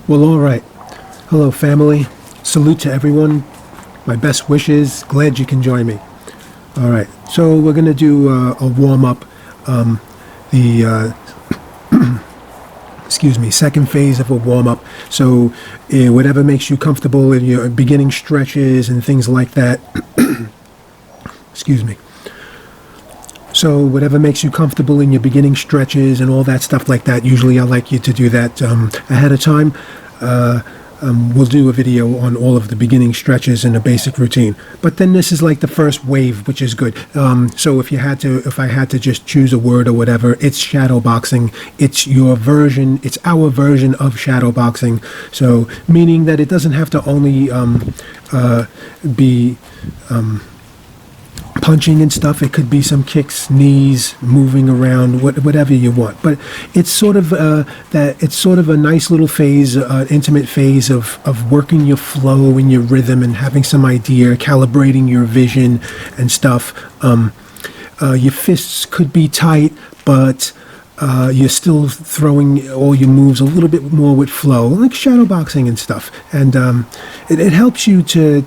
Well, all right. Hello, family. Salute to everyone. My best wishes. Glad you can join me. All right. So we're going to do a warm-up. The excuse me, second phase of a warm-up. So whatever makes you comfortable in your beginning stretches and things like that. Excuse me. So whatever makes you comfortable in your beginning stretches and all that stuff like that. Usually I like you to do that ahead of time. We'll do a video on all of the beginning stretches and a basic routine. But then this is like the first wave, which is good. So if I had to just choose a word or whatever, it's shadow boxing. It's your version. It's our version of shadow boxing. So meaning that it doesn't have to only be punching and stuff. It could be some kicks, knees, moving around, whatever you want. But it's sort of it's sort of a nice little phase, intimate phase of working your flow and your rhythm and having some idea, calibrating your vision and stuff. Your fists could be tight, but you're still throwing all your moves a little bit more with flow, like shadow boxing and stuff. And it helps you to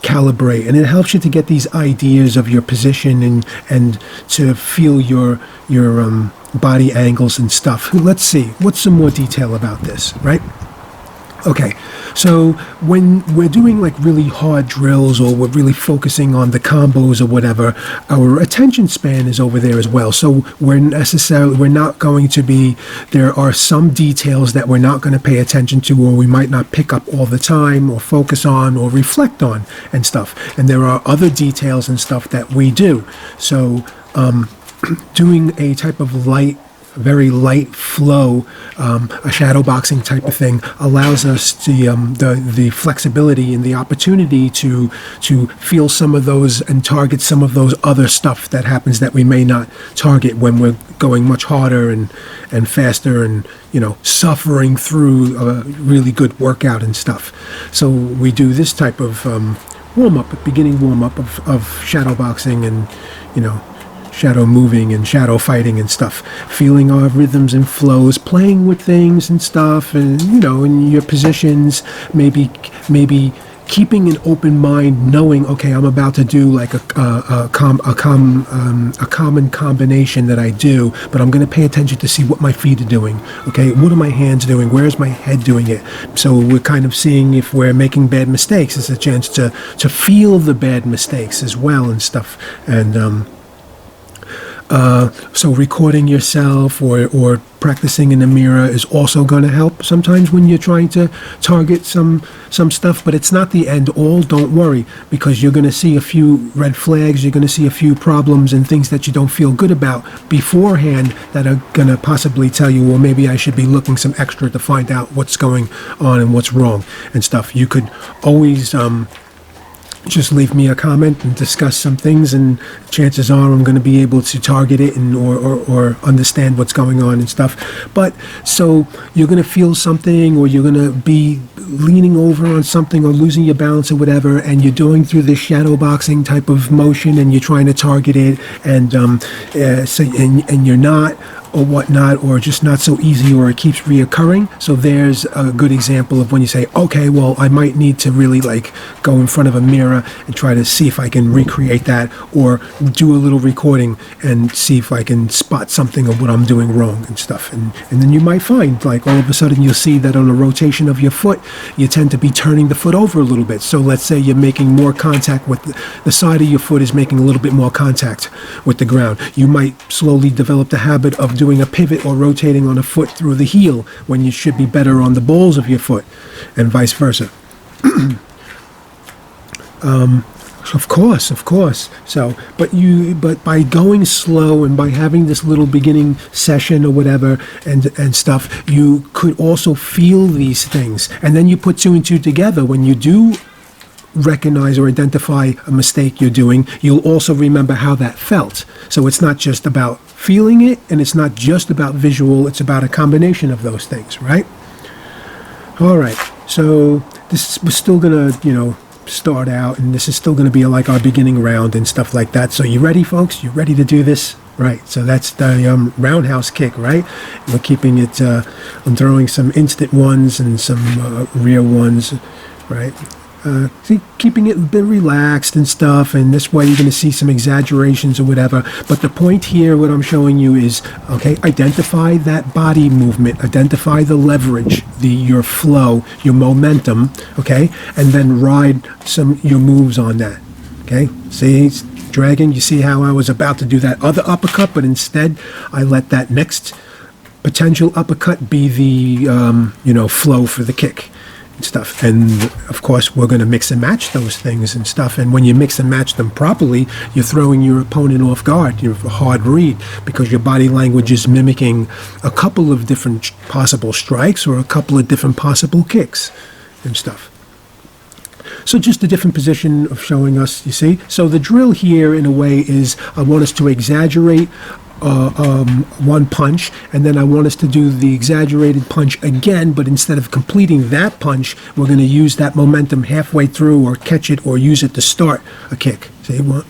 calibrate, and it helps you to get these ideas of your position and to feel your body angles and stuff. Let's see, what's some more detail about this, right? Okay, so when we're doing like really hard drills or we're really focusing on the combos or whatever, our attention span is over there as well. So we're not going to be, there are some details that we're not going to pay attention to, or we might not pick up all the time or focus on or reflect on and stuff. And there are other details and stuff that we do. So doing a type of very light flow, a shadow boxing type of thing, allows us the flexibility and the opportunity to feel some of those and target some of those other stuff that happens that we may not target when we're going much harder and faster and suffering through a really good workout and stuff. So we do this type of beginning warm-up of shadow boxing and shadow moving and shadow fighting and stuff, feeling our rhythms and flows, playing with things and stuff, and in your positions, maybe keeping an open mind, knowing, okay, I'm about to do like a common combination that I do, but I'm going to pay attention to see what my feet are doing. Okay, what are my hands doing? Where's my head doing it? So we're kind of seeing if we're making bad mistakes. It's a chance to feel the bad mistakes as well and stuff. And so recording yourself or practicing in the mirror is also going to help sometimes when you're trying to target some stuff, but it's not the end all. Don't worry, because you're going to see a few red flags, you're going to see a few problems and things that you don't feel good about beforehand that are going to possibly tell you, well, maybe I should be looking some extra to find out what's going on and what's wrong and stuff. You could always just leave me a comment and discuss some things, and chances are I'm going to be able to target it and or understand what's going on and stuff. But so you're going to feel something, or you're going to be leaning over on something or losing your balance or whatever, and you're doing through this shadow boxing type of motion and you're trying to target it, and and you're not, or whatnot, or just not so easy, or it keeps reoccurring. So there's a good example of when you say, okay, well, I might need to really like go in front of a mirror and try to see if I can recreate that, or do a little recording and see if I can spot something of what I'm doing wrong and stuff. And then you might find, like, all of a sudden you'll see that on a rotation of your foot, you tend to be turning the foot over a little bit. So let's say you're making more contact with the side of your foot is making a little bit more contact with the ground. You might slowly develop the habit of doing a pivot or rotating on a foot through the heel when you should be better on the balls of your foot, and vice versa. Of course. So, but by going slow and by having this little beginning session or whatever and stuff, you could also feel these things, and then you put two and two together. When you do recognize or identify a mistake you're doing, you'll also remember how that felt. So it's not just about feeling it, and it's not just about visual, it's about a combination of those things, right? All right, so we're still gonna, start out, and this is still gonna be like our beginning round and stuff like that. So you ready, folks? You ready to do this? Right, so that's the roundhouse kick, right? We're keeping it, I'm throwing some instant ones and some rear ones, right? See, keeping it a bit relaxed and stuff, and this way you're going to see some exaggerations or whatever. But the point here, what I'm showing you is, okay, identify that body movement, identify the leverage, your flow, your momentum, okay, and then ride your moves on that, okay? See, dragging, you see how I was about to do that other uppercut, but instead I let that next potential uppercut be the, flow for the kick and stuff. And of course, we're going to mix and match those things and stuff. And when you mix and match them properly, you're throwing your opponent off guard. You're a hard read because your body language is mimicking a couple of different possible strikes or a couple of different possible kicks and stuff. So just a different position of showing us, you see. So the drill here, in a way, is I want us to exaggerate one punch, and then I want us to do the exaggerated punch again, but instead of completing that punch, we're going to use that momentum halfway through or catch it or use it to start a kick. See what?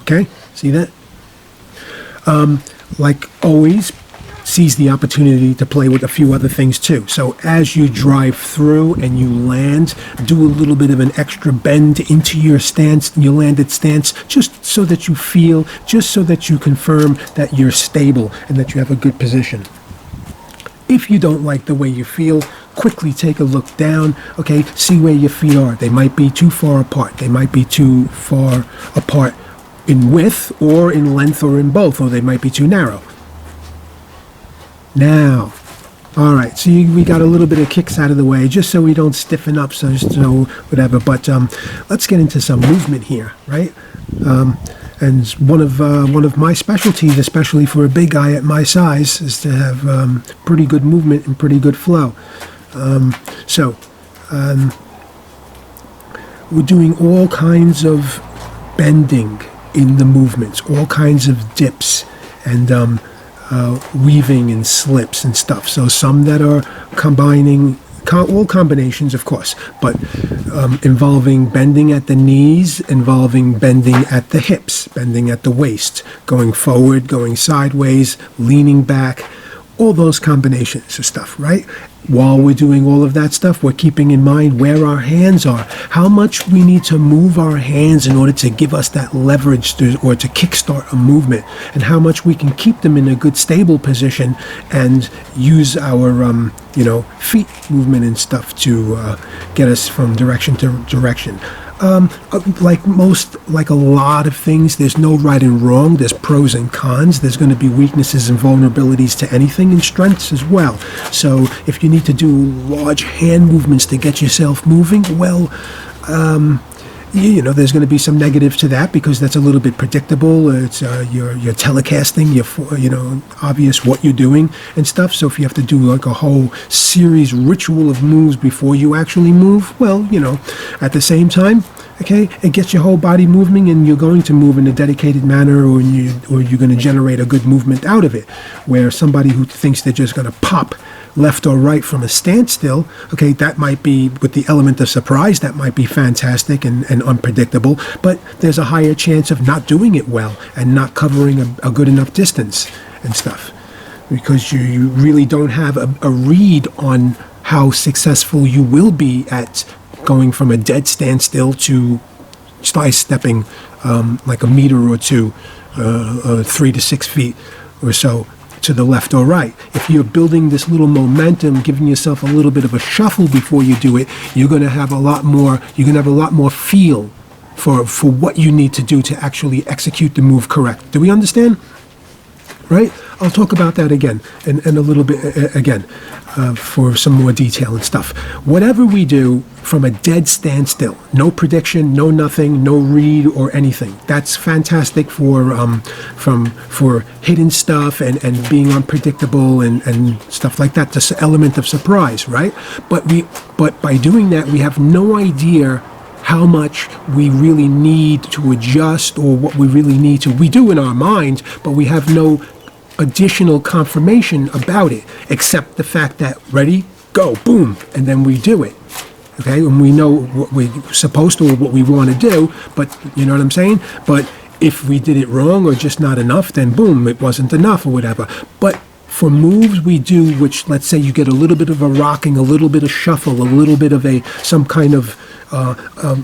Okay, see that? Like always, seize the opportunity to play with a few other things too. So as you drive through and you land, do a little bit of an extra bend into your stance, your landed stance, just so that you feel, just so that you confirm that you're stable and that you have a good position. If you don't like the way you feel, quickly take a look down, okay, see where your feet are. They might be too far apart. They might be too far apart in width or in length or in both, or they might be too narrow. Now, all right, so we got a little bit of kicks out of the way, just so we don't stiffen up, so whatever. But let's get into some movement here, right? And one of my specialties, especially for a big guy at my size, is to have pretty good movement and pretty good flow. We're doing all kinds of bending in the movements, all kinds of dips, and weaving and slips and stuff. So some that are combining, all combinations, of course, but involving bending at the knees, involving bending at the hips, bending at the waist, going forward, going sideways, leaning back, all those combinations of stuff, right? While we're doing all of that stuff, we're keeping in mind where our hands are, how much we need to move our hands in order to give us that leverage or to kickstart a movement, and how much we can keep them in a good stable position and use our feet movement and stuff to get us from direction to direction. Like a lot of things, there's no right and wrong. There's pros and cons. There's going to be weaknesses and vulnerabilities to anything, and strengths as well. So if you need to do large hand movements to get yourself moving, well, there's going to be some negatives to that because that's a little bit predictable. It's you're telecasting, obvious what you're doing and stuff. So if you have to do like a whole series ritual of moves before you actually move, well, at the same time, okay, it gets your whole body moving, and you're going to move in a dedicated manner, or you're going to generate a good movement out of it. Where somebody who thinks they're just going to pop left or right from a standstill, okay, that might be, with the element of surprise, that might be fantastic and unpredictable, but there's a higher chance of not doing it well and not covering a good enough distance and stuff, because you really don't have a read on how successful you will be at going from a dead standstill to stepping like a meter or two, 3 to 6 feet or so to the left or right. If you're building this little momentum, giving yourself a little bit of a shuffle before you do it, you're going to have a lot more feel for what you need to do to actually execute the move correct. Do we understand? Right? I'll talk about that again in a little bit again for some more detail and stuff. Whatever we do from a dead standstill, no prediction, no nothing, no read or anything, that's fantastic for hidden stuff and being unpredictable and stuff like that. This element of surprise, right? But by doing that, we have no idea how much we really need to adjust or what we really need to. We do in our mind, but we have no additional confirmation about it, except the fact that ready, go, boom, and then we do it. Okay, and we know what we're supposed to or what we want to do, but you know what I'm saying? But If we did it wrong or just not enough, then boom, it wasn't enough or whatever. But for moves we do, which let's say you get a little bit of a rocking, a little bit of shuffle, a little bit of some kind of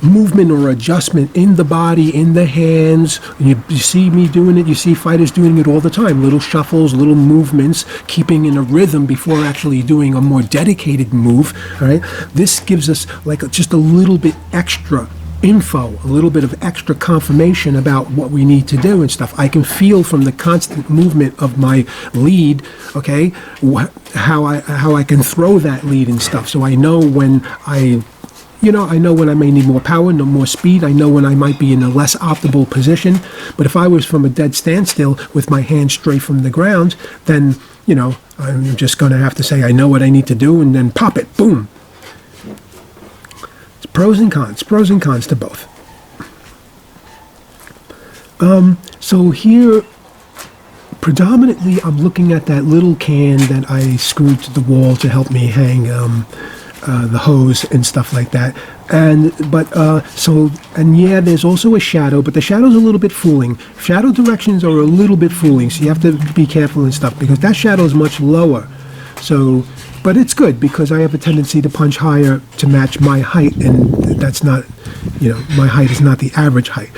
movement or adjustment in the body, in the hands. You see me doing it. You see fighters doing it all the time. Little shuffles, little movements, keeping in a rhythm before actually doing a more dedicated move. All right. This gives us like just a little bit extra info, a little bit of extra confirmation about what we need to do and stuff. I can feel from the constant movement of my lead, okay, how I can throw that lead and stuff. So I know when I know when I may need more power, no more speed. I know when I might be in a less optimal position. But if I was from a dead standstill with my hands straight from the ground, then, I'm just going to have to say, I know what I need to do, and then pop it, boom. It's pros and cons to both. So here, predominantly, I'm looking at that little can that I screwed to the wall to help me hang the hose and stuff like that. There's also a shadow, but the shadow's a little bit fooling. Shadow directions are a little bit fooling, so you have to be careful and stuff, because that shadow is much lower. So, but it's good, because I have a tendency to punch higher to match my height, and that's not, my height is not the average height.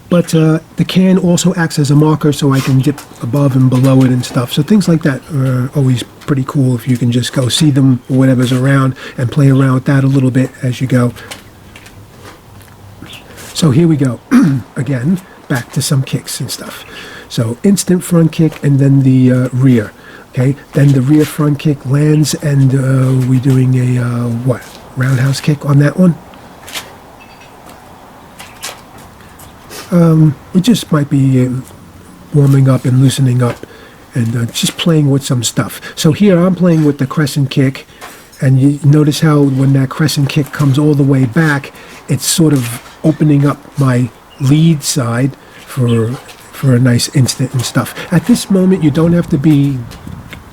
But the can also acts as a marker, so I can dip above and below it and stuff. So things like that are always pretty cool if you can just go see them or whatever's around and play around with that a little bit as you go. So here we go. Again, back to some kicks and stuff. So instant front kick and then the rear. Okay, then the rear front kick lands, and we're doing a roundhouse kick on that one. We just might be warming up and loosening up and just playing with some stuff. So here I'm playing with the crescent kick, and you notice how when that crescent kick comes all the way back, it's sort of opening up my lead side for a nice instant and stuff. At this moment, you don't have to be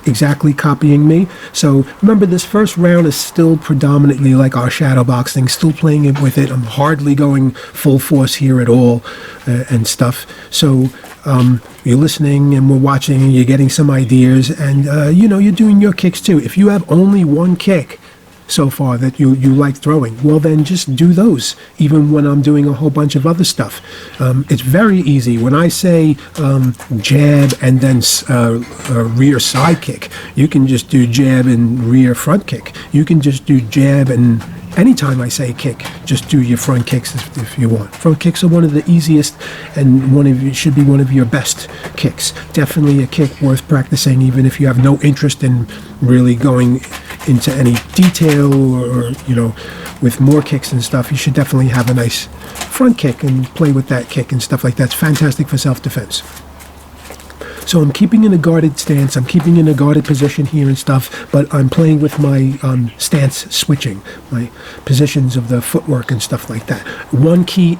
exactly copying me. So remember, this first round is still predominantly like our shadow boxing, still playing it with it. I'm hardly going full force here at all and stuff. So you're listening and we're watching and you're getting some ideas, and you're doing your kicks too. If you have only one kick so far that you like throwing, well then just do those, even when I'm doing a whole bunch of other stuff. It's very easy. When I say jab and then rear side kick, you can just do jab and rear front kick. You can just do jab, and anytime I say kick, just do your front kicks if you want. Front kicks are one of the easiest, and should be one of your best kicks. Definitely a kick worth practicing, even if you have no interest in really going into any detail or with more kicks and stuff. You should definitely have a nice front kick and play with that kick and stuff like that. It's fantastic for self-defense. So I'm keeping in a guarded stance, I'm keeping in a guarded position here and stuff, but I'm playing with my stance switching, my positions of the footwork and stuff like that. One key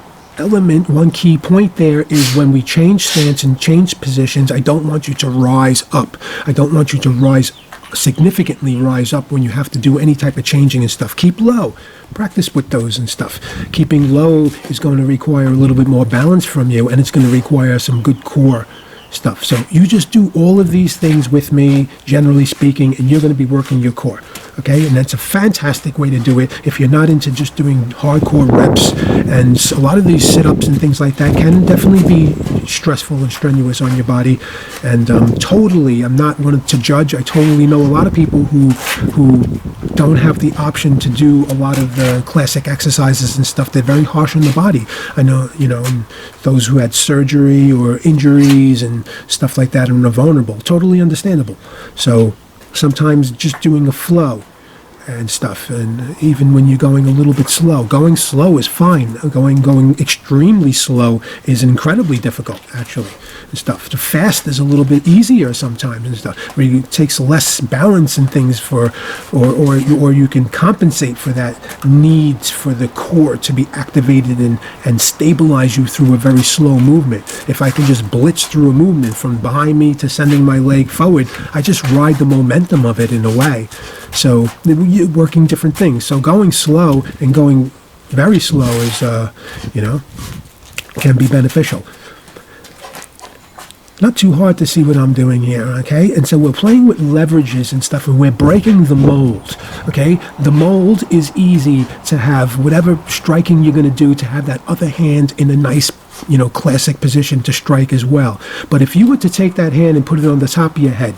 point there is when we change stance and change positions, I don't want you to rise up. I don't want you to significantly rise up when you have to do any type of changing and stuff. Keep low. Practice with those and stuff. Keeping low is going to require a little bit more balance from you, and it's going to require some good core stuff. So you just do all of these things with me, generally speaking, and you're going to be working your core. Okay, and that's a fantastic way to do it if you're not into just doing hardcore reps. And a lot of these sit-ups and things like that can definitely be stressful and strenuous on your body. And I'm not one to judge. I totally know a lot of people who don't have the option to do a lot of the classic exercises and stuff. They're very harsh on the body. I know, those who had surgery or injuries and stuff like that and are vulnerable. Totally understandable. So sometimes just doing a flow and stuff, and even when you're going a little bit slow, going slow is fine. Going extremely slow is incredibly difficult, actually, and stuff. The fast is a little bit easier sometimes and stuff, where it takes less balance and things or you can compensate for that needs for the core to be activated and stabilize you through a very slow movement. If I can just blitz through a movement from behind me to sending my leg forward, I just ride the momentum of it in a way. So you're working different things. So going slow and going very slow is, can be beneficial. Not too hard to see what I'm doing here, okay? And so we're playing with leverages and stuff, and we're breaking the mold, okay? The mold is easy to have whatever striking you're going to do, to have that other hand in a nice, classic position to strike as well. But if you were to take that hand and put it on the top of your head,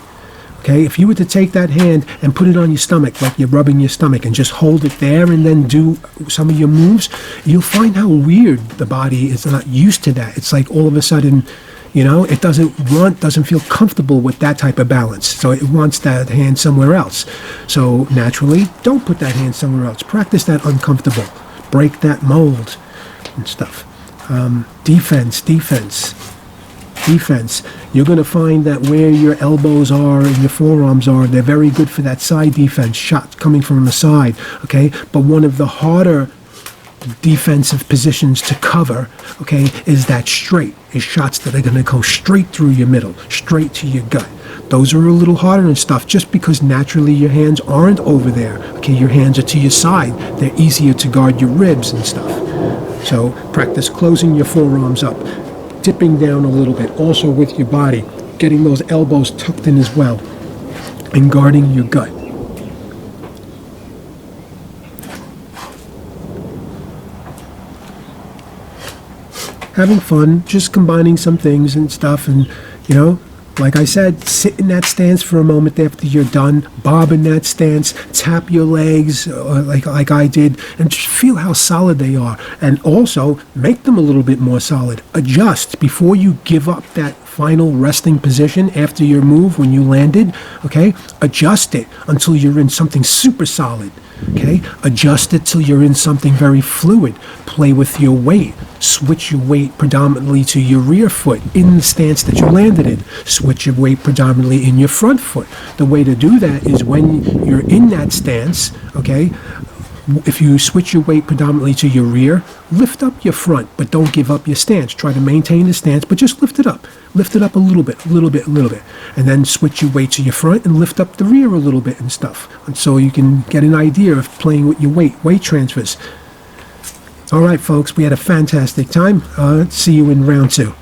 okay, if you were to take that hand and put it on your stomach, like you're rubbing your stomach, and just hold it there and then do some of your moves, you'll find how weird the body is not used to that. It's like all of a sudden, it doesn't feel comfortable with that type of balance. So it wants that hand somewhere else. So naturally, don't put that hand somewhere else. Practice that uncomfortable. Break that mold and stuff. Defense. You're going to find that where your elbows are and your forearms are, they're very good for that side defense, shot coming from the side, okay? But one of the harder defensive positions to cover, okay, is that straight, is shots that are going to go straight through your middle, straight to your gut. Those are a little harder and stuff, just because naturally your hands aren't over there, okay? Your hands are to your side. They're easier to guard your ribs and stuff. So practice closing your forearms up, dipping down a little bit, also with your body, getting those elbows tucked in as well, and guarding your gut. Having fun, just combining some things and stuff, and like I said, sit in that stance for a moment after you're done, bob in that stance, tap your legs like I did, and just feel how solid they are. And also, make them a little bit more solid. Adjust before you give up that final resting position after your move when you landed, okay? Adjust it until you're in something super solid, okay? Adjust it till you're in something very fluid. Play with your weight. Switch your weight predominantly to your rear foot in the stance that you landed in. Switch your weight predominantly in your front foot. The way to do that is when you're in that stance, okay, if you switch your weight predominantly to your rear, lift up your front, but don't give up your stance. Try to maintain the stance, but just lift it up. Lift it up a little bit. And then switch your weight to your front and lift up the rear a little bit and stuff. And so you can get an idea of playing with your weight transfers. All right, folks, we had a fantastic time. See you in round 2.